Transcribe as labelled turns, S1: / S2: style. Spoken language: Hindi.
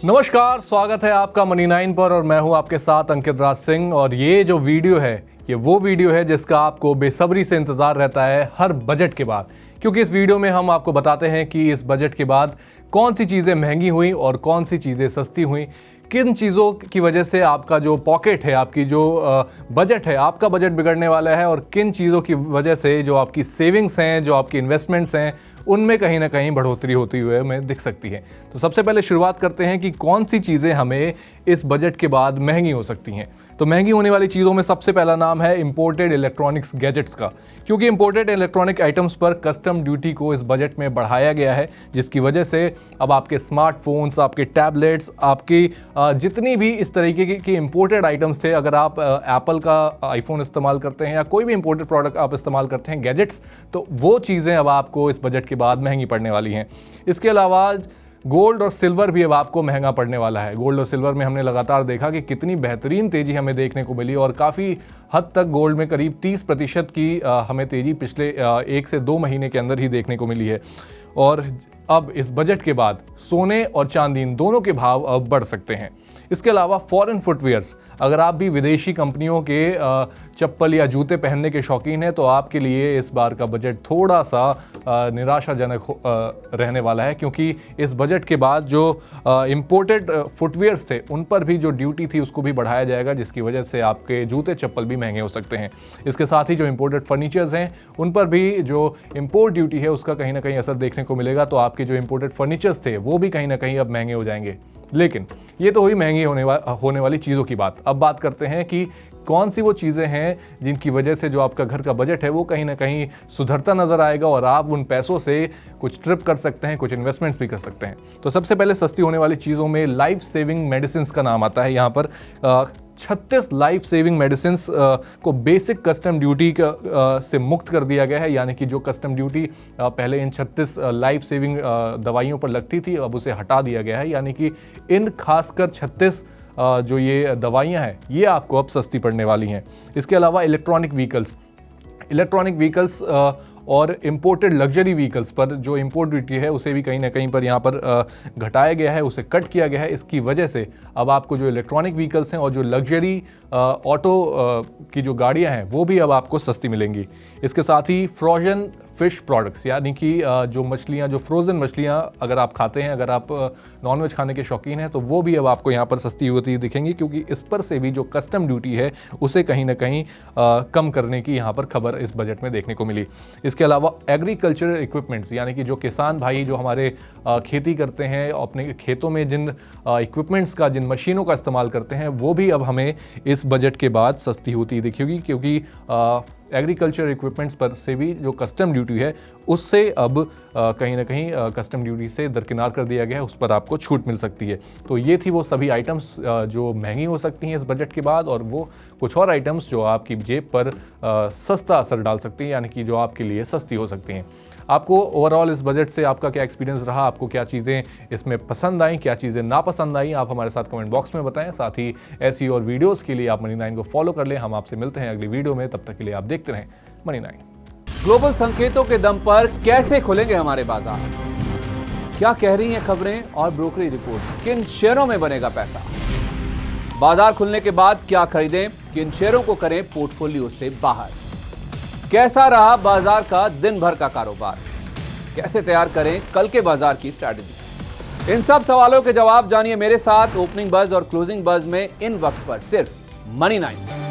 S1: नमस्कार, स्वागत है आपका मनी 9 पर और मैं हूं आपके साथ अंकित राज सिंह। और ये जो वीडियो है ये वो वीडियो है जिसका आपको बेसब्री से इंतज़ार रहता है हर बजट के बाद, क्योंकि इस वीडियो में हम आपको बताते हैं कि इस बजट के बाद कौन सी चीज़ें महंगी हुई और कौन सी चीज़ें सस्ती हुई, किन चीज़ों की वजह से आपका जो पॉकेट है, आपकी जो बजट है, आपका बजट बिगड़ने वाला है, और किन चीज़ों की वजह से जो आपकी सेविंग्स हैं, जो आपकी इन्वेस्टमेंट्स हैं, उनमें कहीं ना कहीं बढ़ोतरी होती हुई हमें दिख सकती है। तो सबसे पहले शुरुआत करते हैं कि कौन सी चीज़ें हमें इस बजट के बाद महंगी हो सकती हैं। तो महंगी होने वाली चीज़ों में सबसे पहला नाम है इंपोर्टेड इलेक्ट्रॉनिक्स गैजेट्स का, क्योंकि इंपोर्टेड इलेक्ट्रॉनिक आइटम्स पर कस्टम ड्यूटी को इस बजट में बढ़ाया गया है, जिसकी वजह से अब आपके स्मार्टफोन्स, आपके टैबलेट्स, आपकी जितनी भी इस तरीके की इंपोर्टेड आइटम्स थे, अगर आप एप्पल का आईफोन इस्तेमाल करते हैं या कोई भी इंपोर्टेड प्रोडक्ट आप इस्तेमाल करते हैं, गैजेट्स, तो वो चीज़ें अब आपको इस बजट के बाद महंगी पड़ने वाली हैं। इसके अलावा गोल्ड और सिल्वर भी अब आपको महंगा पड़ने वाला है। गोल्ड और सिल्वर में हमने लगातार देखा कि कितनी बेहतरीन तेज़ी हमें देखने को मिली, और काफ़ी हद तक गोल्ड में करीब 30% की हमें तेज़ी पिछले 1 से 2 महीने के अंदर ही देखने को मिली है। और अब इस बजट के बाद सोने और चांदी दोनों के भाव अब बढ़ सकते हैं। इसके अलावा फॉरेन फुटवेयर्स, अगर आप भी विदेशी कंपनियों के चप्पल या जूते पहनने के शौकीन हैं, तो आपके लिए इस बार का बजट थोड़ा सा निराशाजनक रहने वाला है, क्योंकि इस बजट के बाद जो इंपोर्टेड फुटवेयर्स थे उन पर भी जो ड्यूटी थी उसको भी बढ़ाया जाएगा, जिसकी वजह से आपके जूते चप्पल भी महंगे हो सकते हैं। इसके साथ ही जो इंपोर्टेड फर्नीचर्स हैं उन पर भी जो इंपोर्ट ड्यूटी है उसका कहीं ना कहीं असर देखने को मिलेगा, तो आपके जो इंपोर्टेड फर्नीचर्स थे वो भी कहीं ना कहीं अब महंगे हो जाएंगे। लेकिन ये तो हुई महंगी होने वाली चीज़ों की बात। अब बात करते हैं कि कौन सी वो चीज़ें हैं जिनकी वजह से जो आपका घर का बजट है वो कहीं ना कहीं सुधरता नज़र आएगा, और आप उन पैसों से कुछ ट्रिप कर सकते हैं, कुछ इन्वेस्टमेंट्स भी कर सकते हैं। तो सबसे पहले सस्ती होने वाली चीज़ों में लाइफ सेविंग मेडिसिन का नाम आता है। यहाँ पर 36 लाइफ सेविंग मेडिसिन को बेसिक कस्टम ड्यूटी से मुक्त कर दिया गया है, यानी कि जो कस्टम ड्यूटी पहले इन 36 लाइफ सेविंग दवाइयों पर लगती थी, अब उसे हटा दिया गया है। यानी कि इन खासकर 36 जो ये दवाइयाँ हैं ये आपको अब सस्ती पड़ने वाली हैं। इसके अलावा इलेक्ट्रॉनिक व्हीकल्स और इम्पोर्टेड लग्जरी व्हीकल्स पर जो इम्पोर्ट ड्यूटी है उसे भी कहीं ना कहीं पर यहाँ पर घटाया गया है, उसे कट किया गया है। इसकी वजह से अब आपको जो इलेक्ट्रॉनिक व्हीकल्स हैं और जो लग्जरी ऑटो की जो गाड़ियाँ हैं वो भी अब आपको सस्ती मिलेंगी। इसके साथ ही फ्रोजन फिश प्रोडक्ट्स, यानी कि जो मछलियाँ, जो फ्रोज़न मछलियाँ अगर आप खाते हैं, अगर आप नॉनवेज खाने के शौकीन हैं, तो वो भी अब आपको यहाँ पर सस्ती होती दिखेंगी, क्योंकि इस पर से भी जो कस्टम ड्यूटी है उसे कहीं ना कहीं कम करने की यहाँ पर खबर इस बजट में देखने को मिली। इसके अलावा एग्रीकल्चरल इक्विपमेंट्स, यानी कि जो किसान भाई जो हमारे खेती करते हैं, अपने खेतों में जिन इक्विपमेंट्स का, जिन मशीनों का इस्तेमाल करते हैं, वो भी अब हमें इस बजट के बाद सस्ती होती दिखेगी, क्योंकि एग्रीकल्चर इक्विपमेंट्स पर से भी जो कस्टम ड्यूटी है उससे अब कहीं ना कहीं कस्टम ड्यूटी से दरकिनार कर दिया गया है, उस पर आपको छूट मिल सकती है। तो ये थी वो सभी आइटम्स जो महंगी हो सकती हैं इस बजट के बाद, और वो कुछ और आइटम्स जो आपकी जेब पर सस्ता असर डाल सकती हैं, यानी कि जो आपके लिए सस्ती हो सकती हैं। आपको ओवरऑल इस बजट से आपका क्या एक्सपीरियंस रहा, आपको क्या चीज़ें इसमें पसंद आई, क्या चीज़ें नापसंद आई, आप हमारे साथ कमेंट बॉक्स में बताएं। साथ ही ऐसी और वीडियोज़ के लिए आप मनी 9 को फॉलो कर लें। हम आपसे मिलते हैं अगली वीडियो में, तब तक के लिए आप देखते रहें मनी 9।
S2: ग्लोबल संकेतों के दम पर कैसे खुलेंगे हमारे बाजार? क्या कह रही हैं खबरें और ब्रोकरी रिपोर्ट्स? किन शेयरों में बनेगा पैसा? बाजार खुलने के बाद क्या खरीदें, किन शेयरों को करें पोर्टफोलियो से बाहर? कैसा रहा बाजार का दिन भर का कारोबार? कैसे तैयार करें कल के बाजार की स्ट्रैटेजी? इन सब सवालों के जवाब जानिए मेरे साथ ओपनिंग बज और क्लोजिंग बज में इन वक्त पर, सिर्फ मनी 9।